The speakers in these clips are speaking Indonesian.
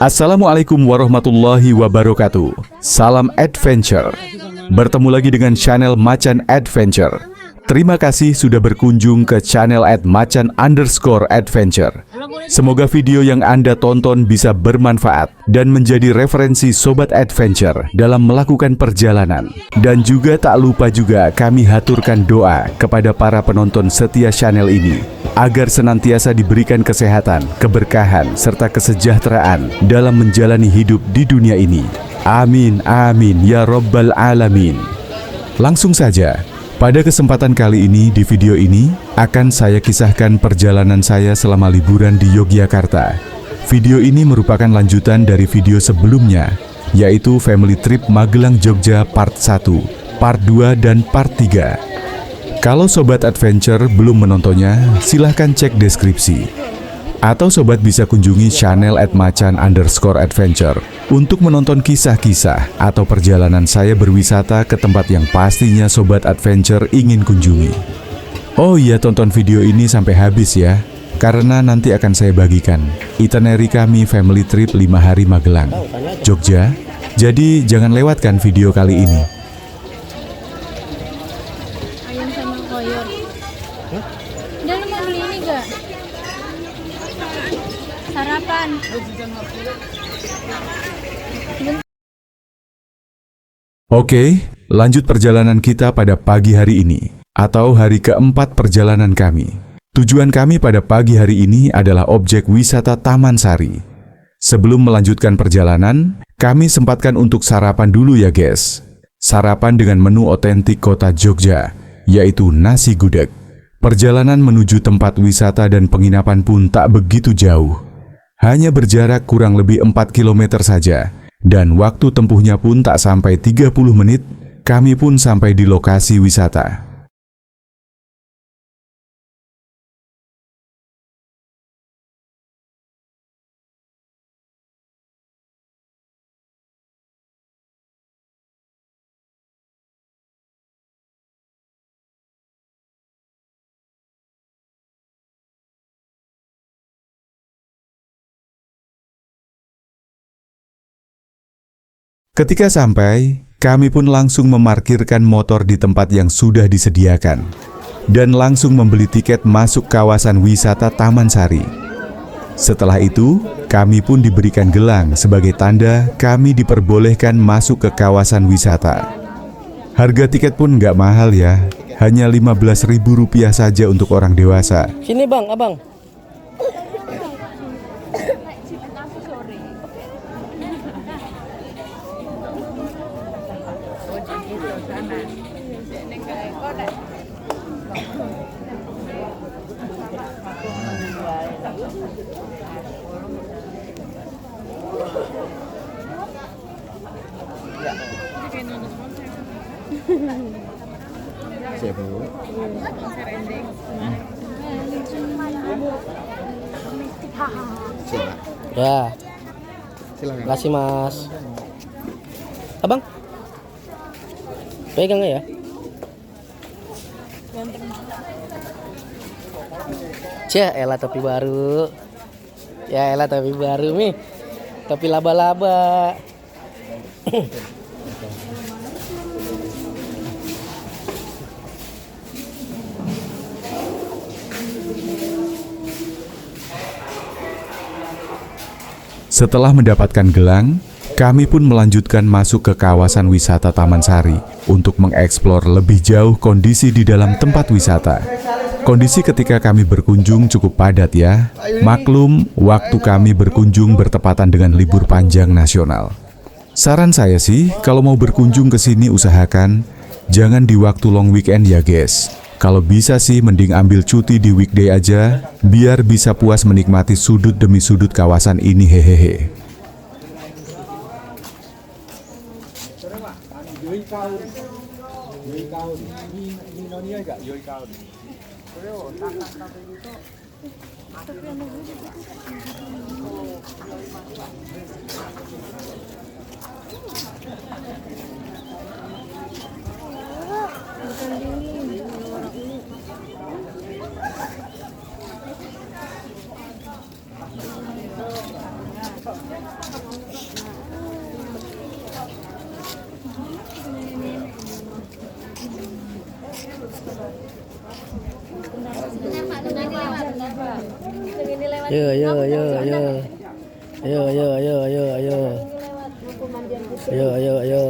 Assalamualaikum warahmatullahi wabarakatuh. Salam adventure. Bertemu lagi dengan channel Macan Adventure. Terima kasih sudah berkunjung ke channel @macan_adventure. Semoga video yang Anda tonton bisa bermanfaat dan menjadi referensi Sobat Adventure dalam melakukan perjalanan. Dan juga tak lupa juga kami haturkan doa kepada para penonton setia channel ini agar senantiasa diberikan kesehatan, keberkahan, serta kesejahteraan dalam menjalani hidup di dunia ini. Amin, amin, ya Rabbal Alamin. Langsung saja. Pada kesempatan kali ini, di video ini akan saya kisahkan perjalanan saya selama liburan di Yogyakarta. Video ini merupakan lanjutan dari video sebelumnya, yaitu Family Trip Magelang Jogja Part 1, Part 2, dan Part 3. Kalau Sobat Adventure belum menontonnya, silahkan cek deskripsi. Atau Sobat bisa kunjungi channel @macan_adventure untuk menonton kisah-kisah atau perjalanan saya berwisata ke tempat yang pastinya Sobat Adventure ingin kunjungi. Oh iya, tonton video ini sampai habis ya, karena nanti akan saya bagikan itinerary kami family trip 5 hari Magelang, Jogja. Jadi jangan lewatkan video kali ini. Ayam sama koyor. Udah, lu mau beli ini gak? Sarapan. Oke, lanjut perjalanan kita pada pagi hari ini, atau hari keempat perjalanan kami. Tujuan kami pada pagi hari ini adalah objek wisata Taman Sari. Sebelum melanjutkan perjalanan, kami sempatkan untuk sarapan dulu ya guys. Sarapan dengan menu otentik kota Jogja, yaitu nasi gudeg. Perjalanan menuju tempat wisata dan penginapan pun tak begitu jauh. Hanya berjarak kurang lebih 4 km saja, dan waktu tempuhnya pun tak sampai 30 menit, kami pun sampai di lokasi wisata. Ketika sampai, kami pun langsung memarkirkan motor di tempat yang sudah disediakan dan langsung membeli tiket masuk kawasan wisata Taman Sari. Setelah itu, kami pun diberikan gelang sebagai tanda kami diperbolehkan masuk ke kawasan wisata. Harga tiket pun nggak mahal ya, hanya Rp15.000 saja untuk orang dewasa. Sini bang, abang. Ya, silakan. Kasih mas. Abang, pegang ya. Cih, elah topi baru. Ya elah topi baru nih. Topi laba-laba. Setelah mendapatkan gelang, kami pun melanjutkan masuk ke kawasan wisata Taman Sari untuk mengeksplor lebih jauh kondisi di dalam tempat wisata. Kondisi ketika kami berkunjung cukup padat ya. Maklum, waktu kami berkunjung bertepatan dengan libur panjang nasional. Saran saya sih, kalau mau berkunjung ke sini usahakan jangan di waktu long weekend ya guys. Kalau bisa sih mending ambil cuti di weekday aja, biar bisa puas menikmati sudut demi sudut kawasan ini hehehe. Yo yo yo yo. Yo yo yo yo yo. Yo yo yo.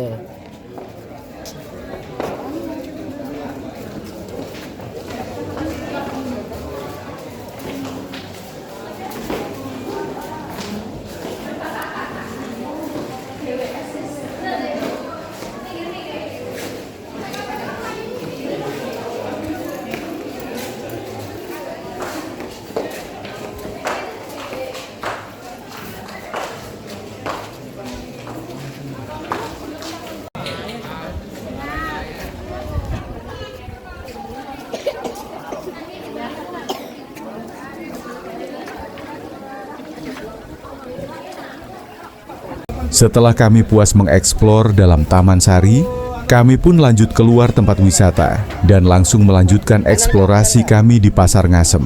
Setelah kami puas mengeksplor dalam Taman Sari, kami pun lanjut keluar tempat wisata dan langsung melanjutkan eksplorasi kami di Pasar Ngasem.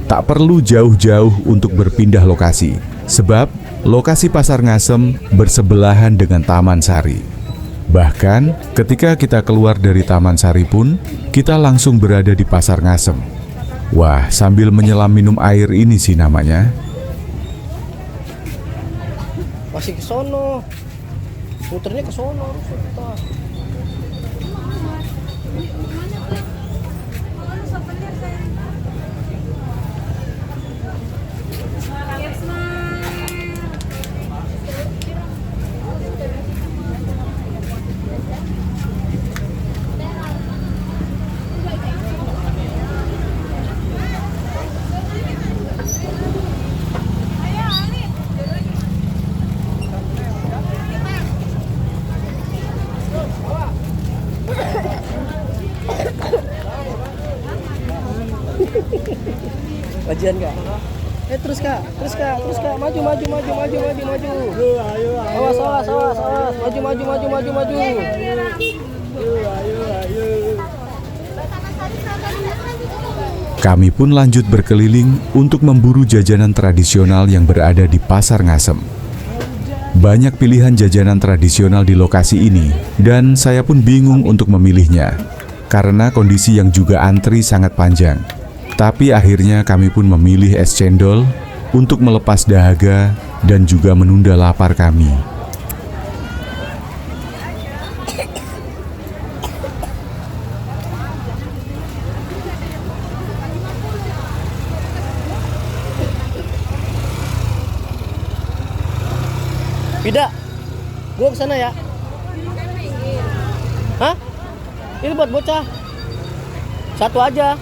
Tak perlu jauh-jauh untuk berpindah lokasi, sebab lokasi Pasar Ngasem bersebelahan dengan Taman Sari. Bahkan, ketika kita keluar dari Taman Sari pun, kita langsung berada di Pasar Ngasem. Wah, sambil menyelam minum air ini sih namanya. Masih ke sono. Muternya ke sono harus kita. Bajian kak? Terus kak, maju. Awas, maju. Kami pun lanjut berkeliling untuk memburu jajanan tradisional yang berada di Pasar Ngasem. Banyak pilihan jajanan tradisional di lokasi ini, dan saya pun bingung untuk memilihnya, karena kondisi yang juga antri sangat panjang. Tapi akhirnya kami pun memilih es cendol untuk melepas dahaga dan juga menunda lapar kami. Pida, gua kesana ya. Hah? Ini buat bocah. Satu aja.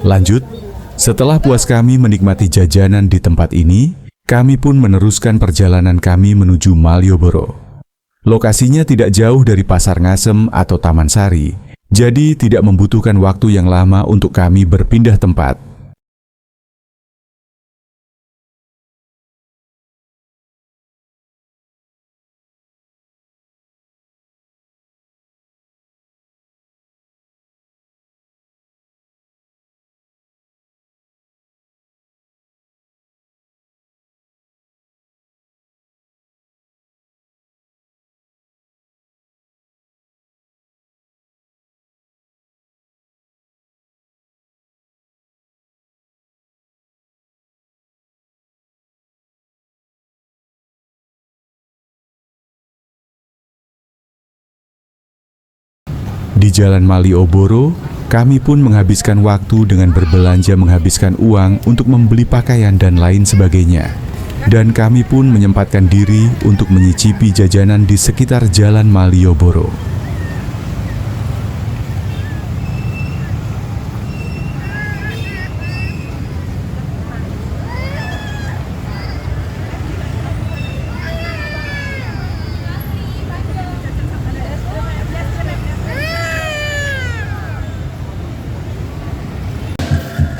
Lanjut, setelah puas kami menikmati jajanan di tempat ini, kami pun meneruskan perjalanan kami menuju Malioboro. Lokasinya tidak jauh dari Pasar Ngasem atau Taman Sari, jadi tidak membutuhkan waktu yang lama untuk kami berpindah tempat. Di Jalan Malioboro, kami pun menghabiskan waktu dengan berbelanja, menghabiskan uang untuk membeli pakaian dan lain sebagainya. Dan kami pun menyempatkan diri untuk menyicipi jajanan di sekitar Jalan Malioboro.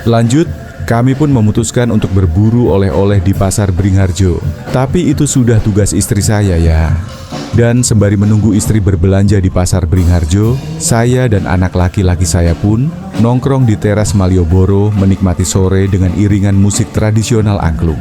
Lanjut, kami pun memutuskan untuk berburu oleh-oleh di Pasar Beringharjo. Tapi itu sudah tugas istri saya ya. Dan sembari menunggu istri berbelanja di Pasar Beringharjo, saya dan anak laki-laki saya pun nongkrong di teras Malioboro menikmati sore dengan iringan musik tradisional angklung.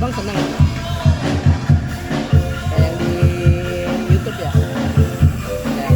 Abang seneng ya? Kayak di YouTube ya? Ya.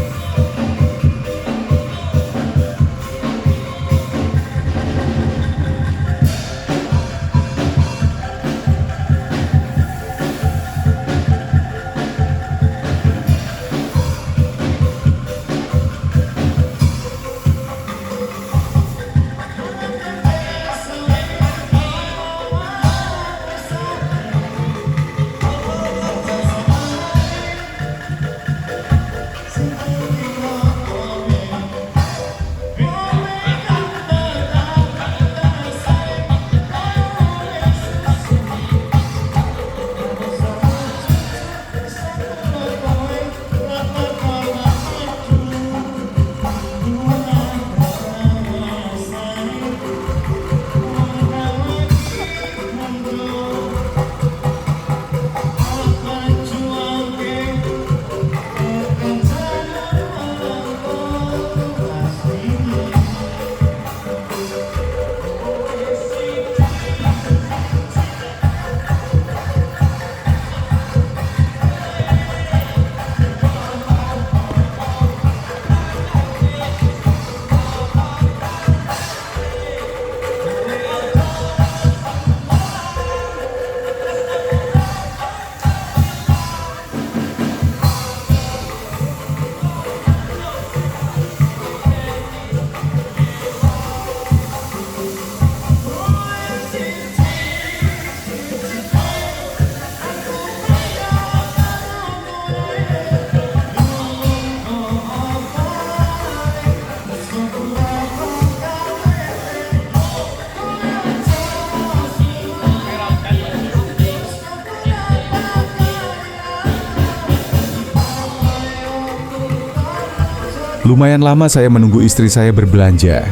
Lumayan lama saya menunggu istri saya berbelanja.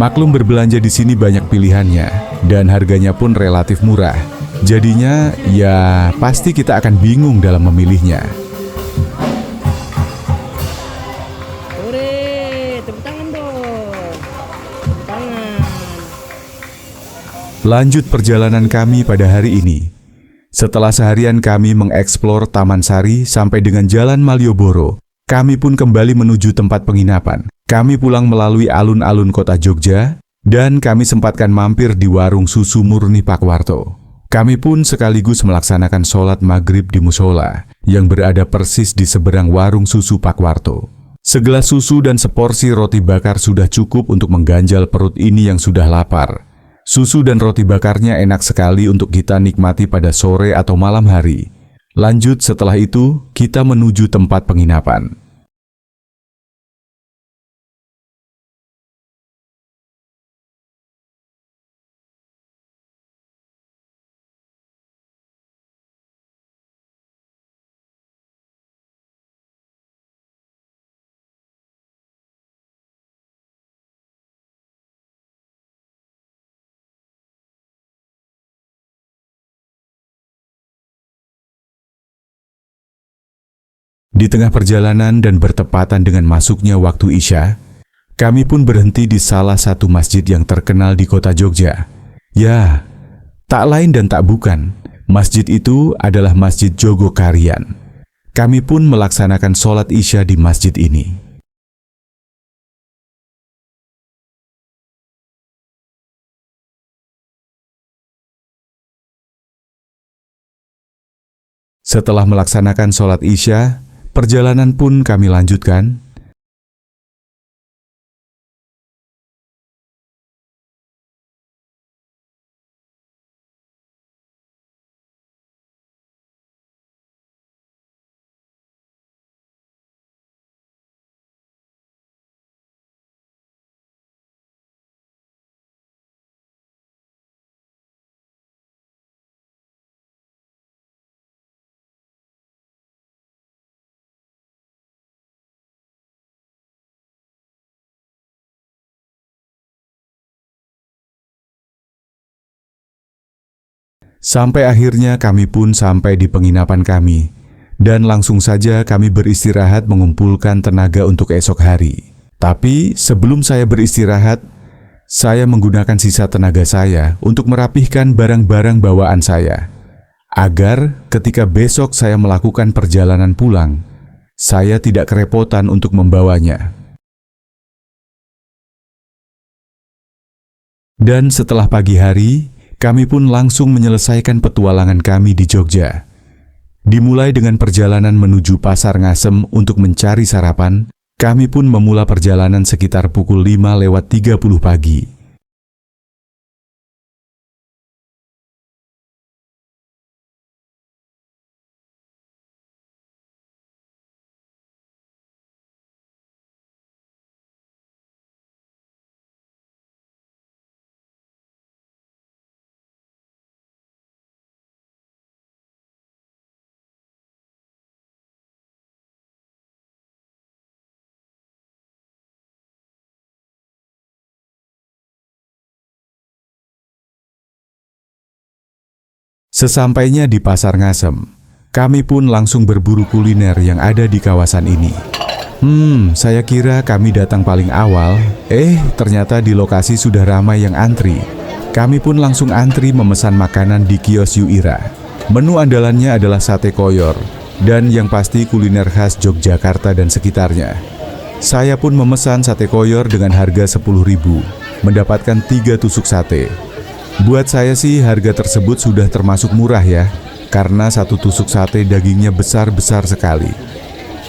Maklum berbelanja di sini banyak pilihannya dan harganya pun relatif murah. Jadinya ya pasti kita akan bingung dalam memilihnya. Ore, tepuk tangan dong. Tepuk tangan. Lanjut perjalanan kami pada hari ini. Setelah seharian kami mengeksplor Taman Sari sampai dengan Jalan Malioboro, kami pun kembali menuju tempat penginapan. Kami pulang melalui alun-alun kota Jogja, dan kami sempatkan mampir di warung susu Murni Pakwarto. Kami pun sekaligus melaksanakan sholat maghrib di musola, yang berada persis di seberang warung susu Pakwarto. Segelas susu dan seporsi roti bakar sudah cukup untuk mengganjal perut ini yang sudah lapar. Susu dan roti bakarnya enak sekali untuk kita nikmati pada sore atau malam hari. Lanjut setelah itu, kita menuju tempat penginapan. Di tengah perjalanan dan bertepatan dengan masuknya waktu Isya, kami pun berhenti di salah satu masjid yang terkenal di kota Jogja. Ya, tak lain dan tak bukan, masjid itu adalah Masjid Jogokarian. Kami pun melaksanakan sholat Isya di masjid ini. Setelah melaksanakan sholat Isya, perjalanan pun kami lanjutkan. Sampai akhirnya kami pun sampai di penginapan kami, dan langsung saja kami beristirahat mengumpulkan tenaga untuk esok hari. Tapi sebelum saya beristirahat, saya menggunakan sisa tenaga saya untuk merapihkan barang-barang bawaan saya, agar ketika besok saya melakukan perjalanan pulang, saya tidak kerepotan untuk membawanya. Dan setelah pagi hari, kami pun langsung menyelesaikan petualangan kami di Jogja. Dimulai dengan perjalanan menuju Pasar Ngasem untuk mencari sarapan, kami pun memulai perjalanan sekitar pukul 5:30 pagi. Sesampainya di Pasar Ngasem, kami pun langsung berburu kuliner yang ada di kawasan ini. Saya kira kami datang paling awal, ternyata di lokasi sudah ramai yang antri. Kami pun langsung antri memesan makanan di kios Yuira. Menu andalannya adalah sate koyor, dan yang pasti kuliner khas Yogyakarta dan sekitarnya. Saya pun memesan sate koyor dengan harga 10.000, mendapatkan 3 tusuk sate. Buat saya sih harga tersebut sudah termasuk murah ya, karena satu tusuk sate dagingnya besar-besar sekali.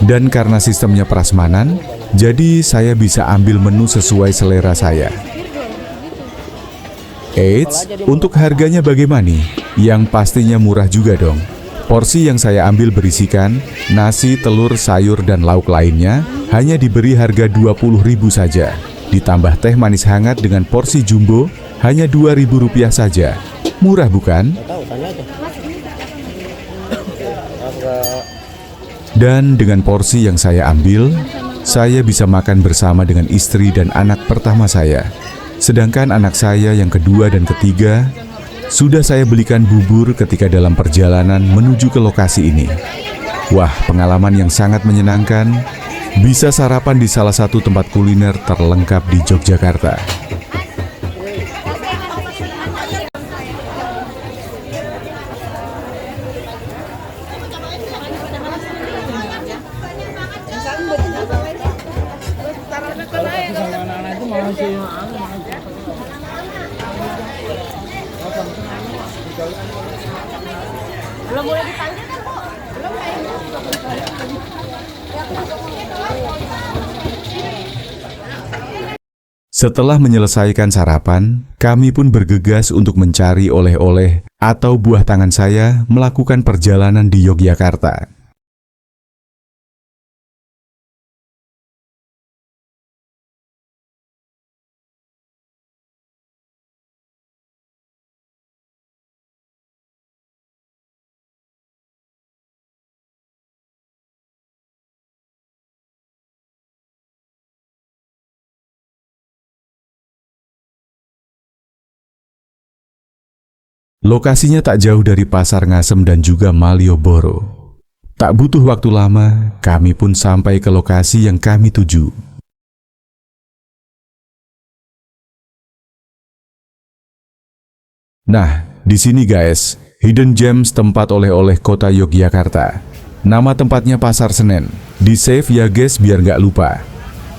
Dan karena sistemnya prasmanan, jadi saya bisa ambil menu sesuai selera saya. Eits, untuk harganya bagaimana nih? Yang pastinya murah juga dong. Porsi yang saya ambil berisikan nasi, telur, sayur, dan lauk lainnya hanya diberi harga 20.000 saja. Ditambah teh manis hangat dengan porsi jumbo hanya Rp2.000 saja. Murah bukan? Dan dengan porsi yang saya ambil, saya bisa makan bersama dengan istri dan anak pertama saya. Sedangkan anak saya yang kedua dan ketiga, sudah saya belikan bubur ketika dalam perjalanan menuju ke lokasi ini. Wah, pengalaman yang sangat menyenangkan. Bisa sarapan di salah satu tempat kuliner terlengkap di Yogyakarta. Belum boleh dipanggil kan, Bu? Belum kayaknya. Setelah menyelesaikan sarapan, kami pun bergegas untuk mencari oleh-oleh atau buah tangan saya melakukan perjalanan di Yogyakarta. Lokasinya tak jauh dari Pasar Ngasem dan juga Malioboro. Tak butuh waktu lama, kami pun sampai ke lokasi yang kami tuju. Nah, di sini guys, Hidden Gems tempat oleh-oleh kota Yogyakarta. Nama tempatnya Pasar Senen. Di save ya guys biar nggak lupa.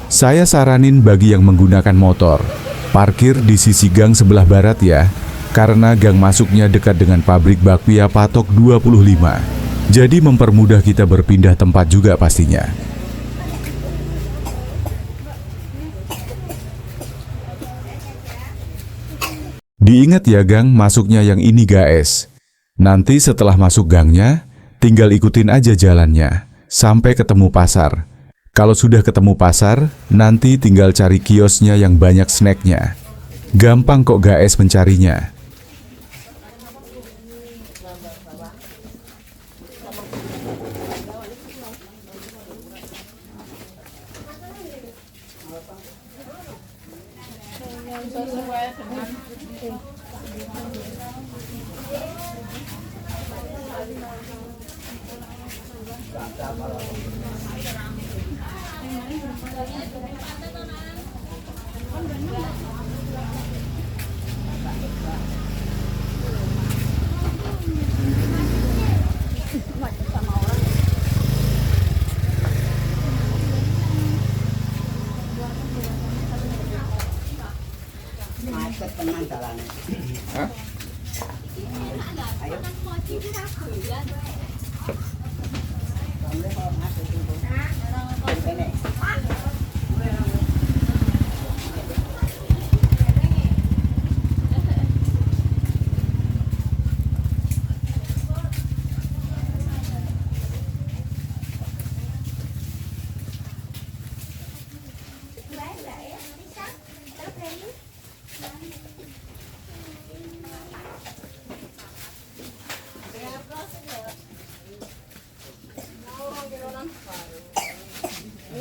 Saya saranin bagi yang menggunakan motor, parkir di sisi gang sebelah barat ya, karena gang masuknya dekat dengan pabrik bakpia Patok 25. Jadi mempermudah kita berpindah tempat juga pastinya. Diingat ya gang masuknya yang ini guys. Nanti setelah masuk gangnya, tinggal ikutin aja jalannya, sampai ketemu pasar. Kalau sudah ketemu pasar, nanti tinggal cari kiosnya yang banyak snacknya. Gampang kok guys mencarinya.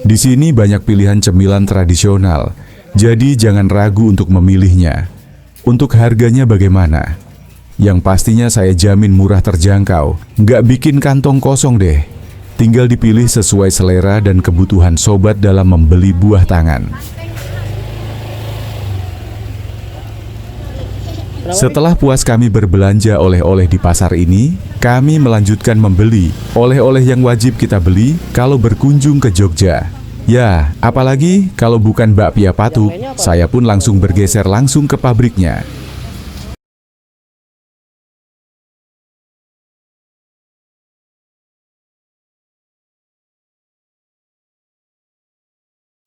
Di sini banyak pilihan cemilan tradisional, jadi jangan ragu untuk memilihnya. Untuk harganya bagaimana? Yang pastinya saya jamin murah terjangkau, nggak bikin kantong kosong deh. Tinggal dipilih sesuai selera dan kebutuhan sobat dalam membeli buah tangan. Setelah puas kami berbelanja oleh-oleh di pasar ini, kami melanjutkan membeli oleh-oleh yang wajib kita beli kalau berkunjung ke Jogja. Ya, apalagi kalau bukan bakpia Patok, saya pun langsung bergeser langsung ke pabriknya.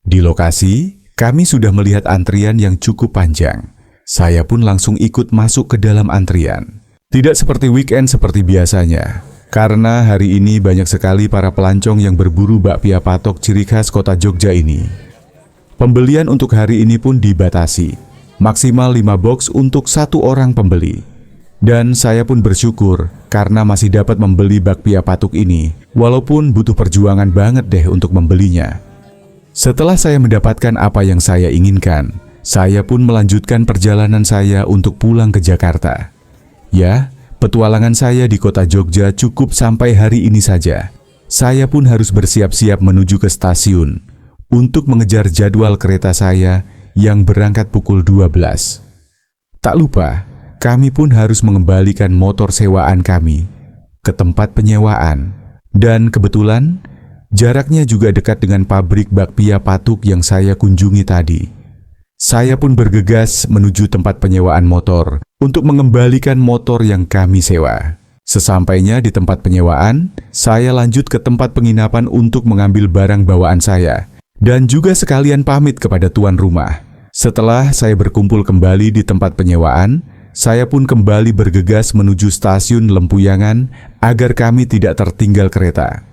Di lokasi, kami sudah melihat antrian yang cukup panjang. Saya pun langsung ikut masuk ke dalam antrian. Tidak seperti weekend seperti biasanya, karena hari ini banyak sekali para pelancong yang berburu bakpia Patok ciri khas kota Jogja ini. Pembelian untuk hari ini pun dibatasi, maksimal 5 box untuk 1 orang pembeli. Dan saya pun bersyukur karena masih dapat membeli bakpia Patok ini, walaupun butuh perjuangan banget deh untuk membelinya. Setelah saya mendapatkan apa yang saya inginkan, saya pun melanjutkan perjalanan saya untuk pulang ke Jakarta. Ya, petualangan saya di kota Jogja cukup sampai hari ini saja. Saya pun harus bersiap-siap menuju ke stasiun untuk mengejar jadwal kereta saya yang berangkat pukul 12. Tak lupa, kami pun harus mengembalikan motor sewaan kami ke tempat penyewaan. Dan kebetulan, jaraknya juga dekat dengan pabrik bakpia Patok yang saya kunjungi tadi. Saya pun bergegas menuju tempat penyewaan motor untuk mengembalikan motor yang kami sewa. Sesampainya di tempat penyewaan, saya lanjut ke tempat penginapan untuk mengambil barang bawaan saya dan juga sekalian pamit kepada tuan rumah. Setelah saya berkumpul kembali di tempat penyewaan, saya pun kembali bergegas menuju stasiun Lempuyangan agar kami tidak tertinggal kereta.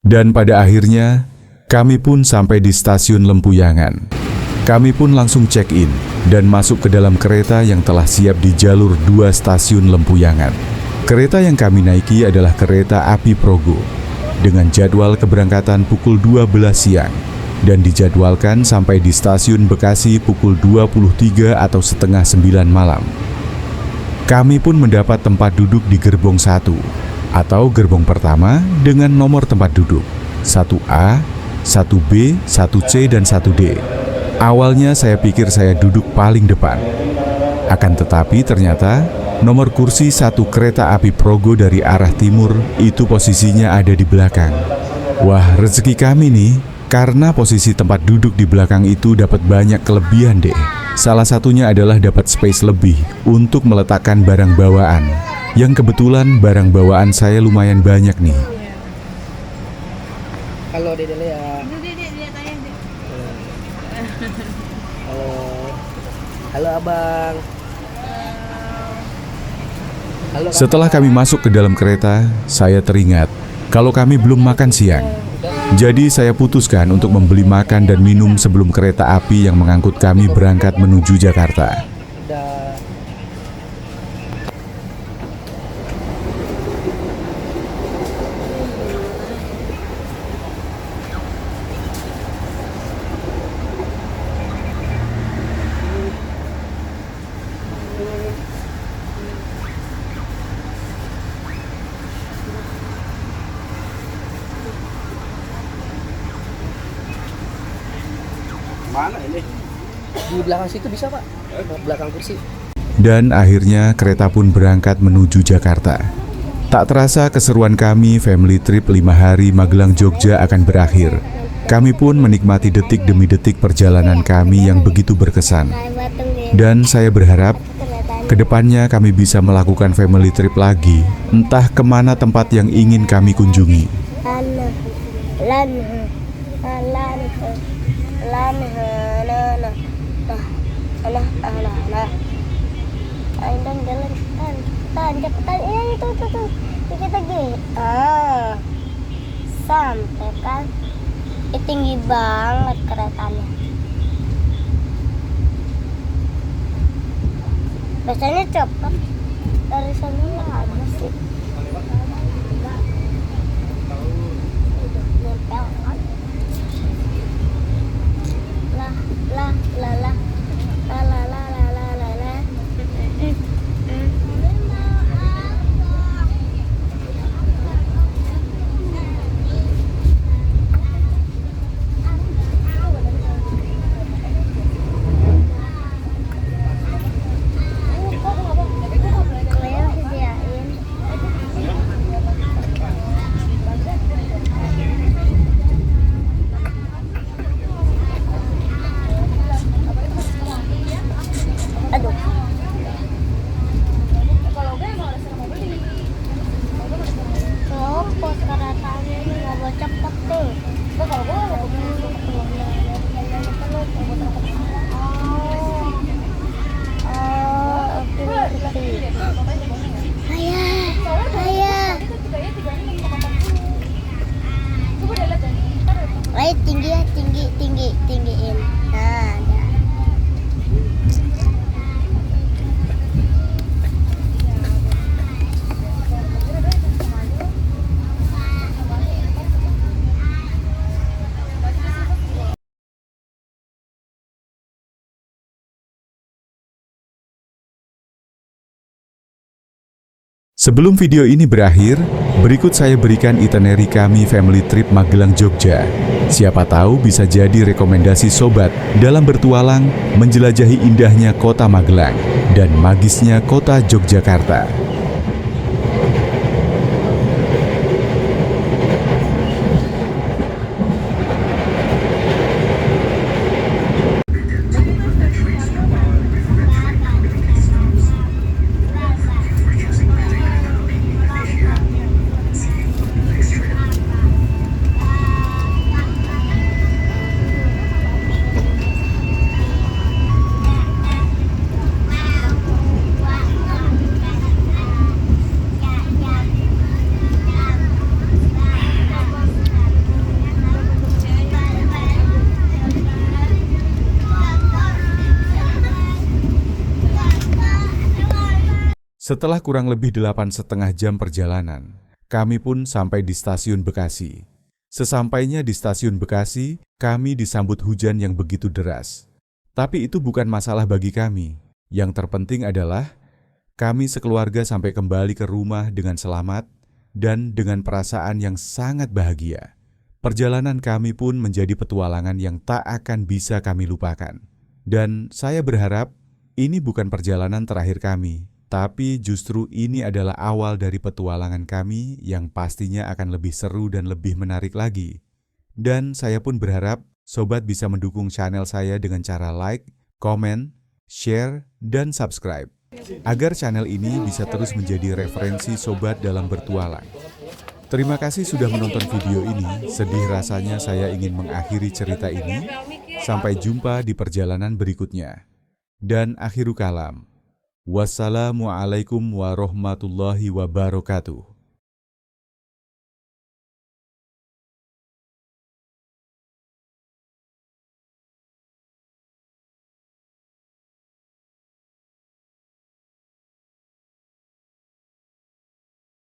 Dan pada akhirnya, kami pun sampai di stasiun Lempuyangan. Kami pun langsung check-in dan masuk ke dalam kereta yang telah siap di jalur 2 stasiun Lempuyangan. Kereta yang kami naiki adalah kereta api Progo, dengan jadwal keberangkatan pukul 12 siang. dan dijadwalkan sampai di stasiun Bekasi pukul 23 atau setengah 9 malam. Kami pun mendapat tempat duduk di gerbong 1 atau gerbong pertama dengan nomor tempat duduk 1A, 1B, 1C, dan 1D. Awalnya saya pikir saya duduk paling depan. Akan tetapi ternyata nomor kursi 1 kereta api Progo dari arah timur itu posisinya ada di belakang. Wah, rezeki kami nih, karena posisi tempat duduk di belakang itu dapat banyak kelebihan deh. Salah satunya adalah dapat space lebih untuk meletakkan barang bawaan. Yang kebetulan barang bawaan saya lumayan banyak nih. Halo Dede Lea. Dek, lihat ayah, Dek. Halo. Halo Abang. Halo. Setelah kami masuk ke dalam kereta, saya teringat kalau kami belum makan siang. Jadi saya putuskan untuk membeli makan dan minum sebelum kereta api yang mengangkut kami berangkat menuju Jakarta. Udah. Mana ini? Di belakang situ bisa Pak? Belakang kursi. Dan akhirnya kereta pun berangkat menuju Jakarta. Tak terasa keseruan kami family trip 5 hari Magelang Jogja akan berakhir. Kami pun menikmati detik demi detik perjalanan kami yang begitu berkesan. Dan saya berharap kedepannya kami bisa melakukan family trip lagi, entah kemana tempat yang ingin kami kunjungi. Cepetan, iya itu kita gini. Sampai kan tinggi banget keretanya. Biasanya cepet dari sana mah ada sih. Nempel kan. Lah. Tinggiin. Nah, ya. Sebelum video ini berakhir, berikut saya berikan itinerary kami family trip Magelang Jogja. Siapa tahu bisa jadi rekomendasi sobat dalam bertualang menjelajahi indahnya kota Magelang dan magisnya kota Yogyakarta. Setelah kurang lebih 8,5 jam perjalanan, kami pun sampai di stasiun Bekasi. Sesampainya di stasiun Bekasi, kami disambut hujan yang begitu deras. Tapi itu bukan masalah bagi kami. Yang terpenting adalah kami sekeluarga sampai kembali ke rumah dengan selamat dan dengan perasaan yang sangat bahagia. Perjalanan kami pun menjadi petualangan yang tak akan bisa kami lupakan. Dan saya berharap ini bukan perjalanan terakhir kami, tapi justru ini adalah awal dari petualangan kami yang pastinya akan lebih seru dan lebih menarik lagi. Dan saya pun berharap sobat bisa mendukung channel saya dengan cara like, komen, share, dan subscribe, agar channel ini bisa terus menjadi referensi sobat dalam bertualang. Terima kasih sudah menonton video ini. Sedih rasanya saya ingin mengakhiri cerita ini. Sampai jumpa di perjalanan berikutnya. Dan akhiru kalam. Wassalamualaikum warahmatullahi wabarakatuh.